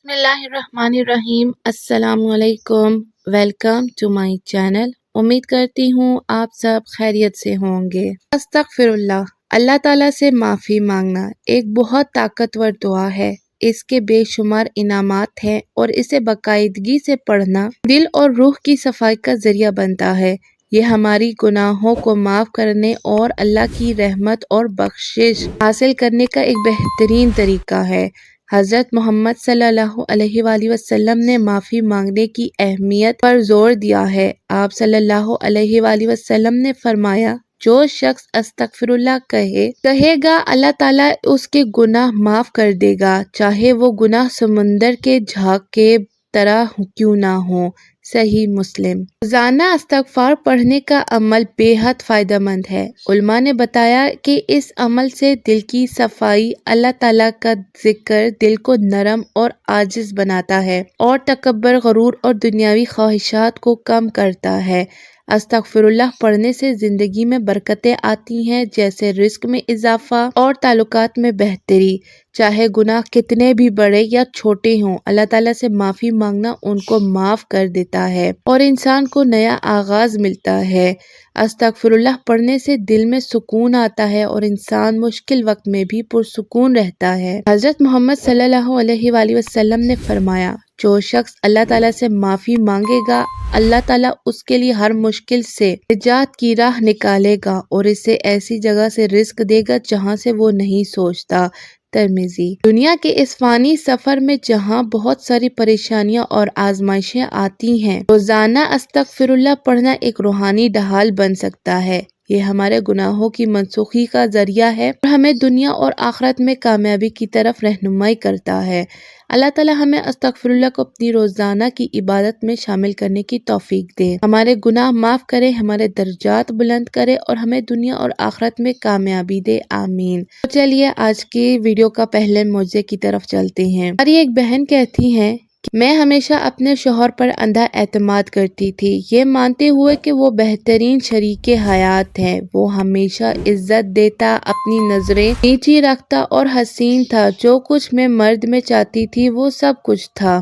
बिस्मिल्लाहिर्रहमानिर्रहीम। अस्सलाम वालेकुम। Welcome to my channel. उम्मीद करती हूँ आप सब खैरियत से होंगे। अस्तगफिरुल्लाह, अल्लाह ताला से माफ़ी मांगना एक बहुत ताकतवर दुआ है। इसके बेशुमार इनामात हैं और इसे बाकायदगी से पढ़ना दिल और रूह की सफाई का जरिया बनता है। ये हमारी गुनाहों को माफ़ करने और अल्लाह की रहमत और बख्शिश हासिल करने का एक बेहतरीन तरीका है। हज़रत मोहम्मद सल्लल्लाहु अलैहि वसल्लम ने माफ़ी मांगने की अहमियत पर जोर दिया है। आप सल्लल्लाहु अलैहि वसल्लम ने फरमाया, जो शख्स अस्तगफिरुल्लाह कहेगा अल्लाह ताला उसके गुनाह माफ़ कर देगा, चाहे वो गुनाह समुंदर के झाग के तरह क्यों ना हो। सही मुस्लिम। रोज़ाना इस्तग़फ़ार पढ़ने का अमल बेहद फ़ायदेमंद है। उलमा ने बताया कि इस अमल से दिल की सफाई, अल्लाह ताला का जिक्र दिल को नरम और आजिज़ बनाता है और तकब्बर, गरूर और दुनियावी ख्वाहिशात को कम करता है। अस्तगफिरुल्लाह पढ़ने से ज़िंदगी में बरकतें आती हैं, जैसे रिस्क में इजाफा और ताल्लुकात में बेहतरी। चाहे गुनाह कितने भी बड़े या छोटे हों, अल्लाह ताला से माफ़ी मांगना उनको माफ़ कर देता है और इंसान को नया आगाज़ मिलता है। अस्तगफिरुल्लाह पढ़ने से दिल में सुकून आता है और इंसान मुश्किल वक्त में भी पुरसुकून रहता है। हज़रत मोहम्मद सल्लल्लाहु अलैहि वसल्लम ने फरमाया, जो शख्स अल्लाह ताला से माफ़ी मांगेगा, अल्लाह ताला उसके लिए हर मुश्किल से निजात की राह निकालेगा और इसे ऐसी जगह से रिस्क देगा जहाँ से वो नहीं सोचता। तिर्मिज़ी। दुनिया के इस फ़ानी सफ़र में जहाँ बहुत सारी परेशानियाँ और आजमाइशें आती हैं, रोज़ाना अस्तगफिरुल्लाह पढ़ना एक रूहानी ढाल बन सकता है। ये हमारे गुनाहों की मनसूखी का जरिया है और हमें दुनिया और आखिरत में कामयाबी की तरफ रहनुमाई करता है। अल्लाह ताला हमें अस्तगफिरुल्लाह को अपनी रोज़ाना की इबादत में शामिल करने की तौफीक दे, हमारे गुनाह माफ़ करे, हमारे दर्जात बुलंद करे और हमें दुनिया और आखिरत में कामयाबी दे। आमीन। तो चलिए आज की वीडियो का पहले मौज़े की तरफ चलते हैं। हमारी एक बहन कहती हैं, मैं हमेशा अपने शौहर पर अंधा एतमाद करती थी, ये मानते हुए कि वो बेहतरीन शरीके हयात हैं। वो हमेशा इज्जत देता, अपनी नजरें नीची रखता और हसीन था। जो कुछ मैं मर्द में चाहती थी वो सब कुछ था।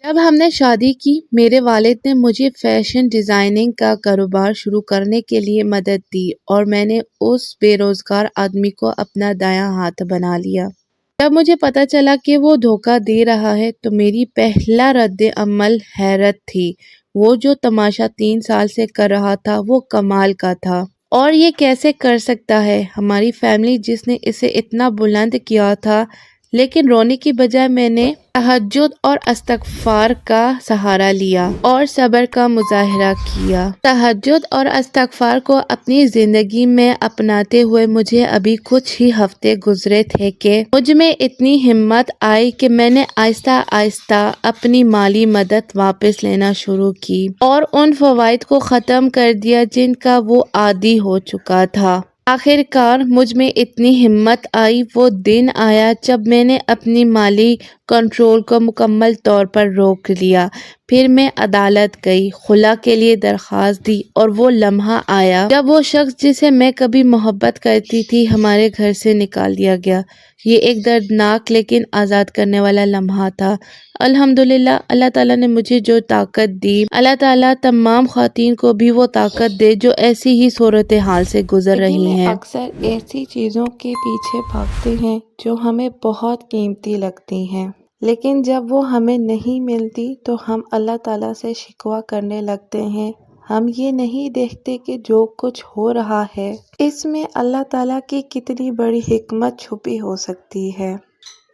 जब हमने शादी की, मेरे वालिद ने मुझे फैशन डिज़ाइनिंग का कारोबार शुरू करने के लिए मदद दी और मैंने उस बेरोजगार आदमी को अपना दायां हाथ बना लिया। जब मुझे पता चला कि वो धोखा दे रहा है तो मेरी पहला रद्द अमल हैरत थी। वो जो तमाशा 3 साल से कर रहा था वो कमाल का था और ये कैसे कर सकता है। हमारी फैमिली जिसने इसे इतना बुलंद किया था, लेकिन रोने की बजाय मैंने तहज्जुद और इस्तग़फ़ार का सहारा लिया और सब्र का मुज़ाहिरा किया। तहज्जुद और इस्तग़फ़ार को अपनी ज़िंदगी में अपनाते हुए मुझे अभी कुछ ही हफ्ते गुजरे थे कि मुझ में इतनी हिम्मत आई कि मैंने आहिस्ता आहिस्ता अपनी माली मदद वापस लेना शुरू की और उन फ़वाइद को ख़त्म कर दिया जिनका वो आदी हो चुका था। आखिरकार मुझ में इतनी हिम्मत आई, वो दिन आया जब मैंने अपनी माली कंट्रोल को मुकम्मल तौर पर रोक लिया। फिर मैं अदालत गई, खुला के लिए दरख्वास्त दी और वो लम्हा आया जब वो शख्स जिसे मैं कभी मोहब्बत करती थी हमारे घर से निकाल दिया गया। ये एक दर्दनाक लेकिन आज़ाद करने वाला लम्हा था। अल्हम्दुलिल्लाह, अल्लाह ताला ने मुझे जो ताकत दी, अल्लाह ताला तमाम ख़वातीन को भी वो ताकत दे जो ऐसी ही सूरत हाल से गुजर रही हैं। अक्सर ऐसी चीज़ों के पीछे भागते हैं जो हमें बहुत कीमती लगती हैं, लेकिन जब वो हमें नहीं मिलती तो हम अल्लाह ताला से शिकवा करने लगते हैं। हम ये नहीं देखते कि जो कुछ हो रहा है इसमें अल्लाह ताला की कितनी बड़ी हिकमत छुपी हो सकती है।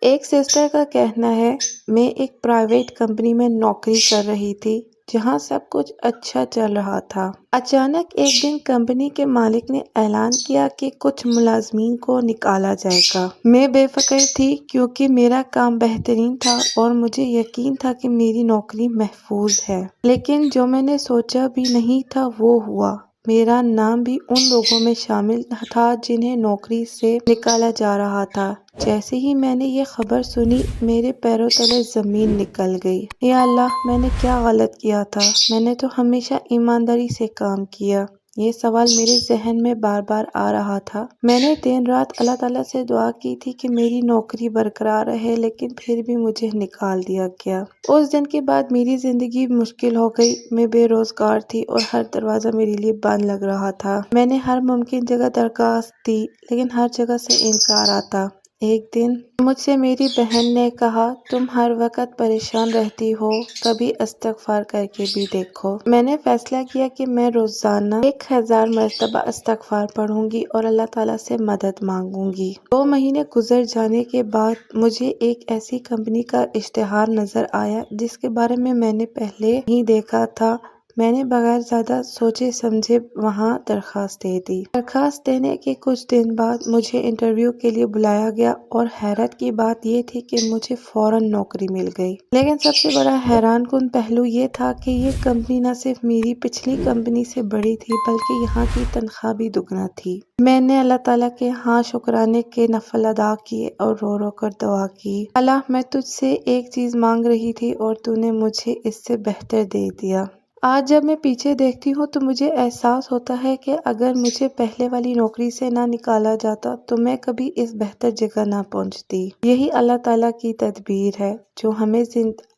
एक सिस्टर का कहना है, मैं एक प्राइवेट कंपनी में नौकरी कर रही थी जहां सब कुछ अच्छा चल रहा था। अचानक एक दिन कंपनी के मालिक ने ऐलान किया कि कुछ मुलाजमीन को निकाला जाएगा। मैं बेफिक्र थी क्योंकि मेरा काम बेहतरीन था और मुझे यकीन था कि मेरी नौकरी महफूज है। लेकिन जो मैंने सोचा भी नहीं था वो हुआ। मेरा नाम भी उन लोगों में शामिल था जिन्हें नौकरी से निकाला जा रहा था। जैसे ही मैंने ये खबर सुनी, मेरे पैरों तले ज़मीन निकल गई। या अल्लाह, मैंने क्या गलत किया था? मैंने तो हमेशा ईमानदारी से काम किया। یہ سوال میرے ذہن میں بار بار آ رہا تھا۔ میں نے دن رات اللہ تعالیٰ سے دعا کی تھی کہ میری نوکری برقرار رہے، لیکن پھر بھی مجھے نکال دیا گیا۔ اس دن کے بعد میری زندگی مشکل ہو گئی۔ میں بے روزگار تھی اور ہر دروازہ میرے لیے بند لگ رہا تھا۔ میں نے ہر ممکن جگہ درخواست دی، لیکن ہر جگہ سے انکار آتا۔ ایک دن مجھ سے میری بہن نے کہا، تم ہر وقت پریشان رہتی ہو، کبھی استغفار کر کے بھی دیکھو۔ میں نے فیصلہ کیا کہ میں روزانہ 1000 مرتبہ استغفار پڑھوں گی اور اللہ تعالیٰ سے مدد مانگوں گی۔ 2 مہینے گزر جانے کے بعد مجھے ایک ایسی کمپنی کا اشتہار نظر آیا جس کے بارے میں نے پہلے نہیں دیکھا تھا۔ میں نے بغیر زیادہ سوچے سمجھے وہاں درخواست دے دی۔ درخواست دینے کے کچھ دن بعد مجھے انٹرویو کے لیے بلایا گیا اور حیرت کی بات یہ تھی کہ مجھے فوراً نوکری مل گئی۔ لیکن سب سے بڑا حیران کن پہلو یہ تھا کہ یہ کمپنی نہ صرف میری پچھلی کمپنی سے بڑی تھی بلکہ یہاں کی تنخواہ بھی دگنا تھی۔ میں نے اللہ تعالیٰ کے ہاں شکرانے کے نفل ادا کیے اور رو رو کر دعا کی، اللہ میں تجھ سے ایک چیز مانگ رہی تھی اور تو نے مجھے اس سے بہتر دے دیا۔ آج جب میں پیچھے دیکھتی ہوں تو مجھے احساس ہوتا ہے کہ اگر مجھے پہلے والی نوکری سے نہ نکالا جاتا تو میں کبھی اس بہتر جگہ نہ پہنچتی۔ یہی اللہ تعالیٰ کی تدبیر ہے۔ جو ہمیں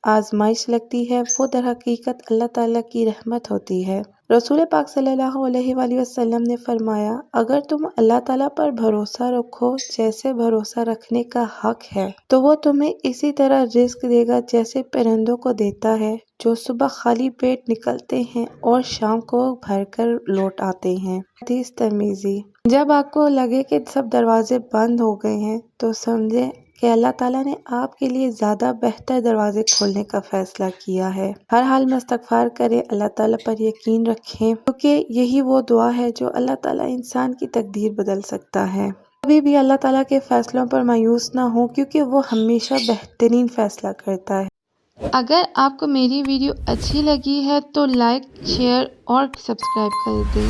آزمائش لگتی ہے وہ در حقیقت اللہ تعالیٰ کی رحمت ہوتی ہے۔ رسول پاک صلی اللہ علیہ وآلہ وسلم نے فرمایا، اگر تم اللہ تعالیٰ پر بھروسہ رکھو جیسے بھروسہ رکھنے کا حق ہے تو وہ تمہیں اسی طرح رزق دے گا جیسے پرندوں کو دیتا ہے جو صبح خالی پیٹ نکلتے ہیں اور شام کو بھر کر لوٹ آتے ہیں۔ حدیث ترمذی۔ جب آپ کو لگے کہ سب دروازے بند ہو گئے ہیں تو سمجھیں کہ اللہ تعالیٰ نے آپ کے لیے زیادہ بہتر دروازے کھولنے کا فیصلہ کیا ہے۔ ہر حال میں استغفار کریں، اللہ تعالیٰ پر یقین رکھیں، کیونکہ یہی وہ دعا ہے جو اللہ تعالیٰ انسان کی تقدیر بدل سکتا ہے۔ کبھی بھی اللہ تعالیٰ کے فیصلوں پر مایوس نہ ہوں، کیونکہ وہ ہمیشہ بہترین فیصلہ کرتا ہے۔ اگر آپ کو میری ویڈیو اچھی لگی ہے تو لائک، شیئر اور سبسکرائب کر دیں۔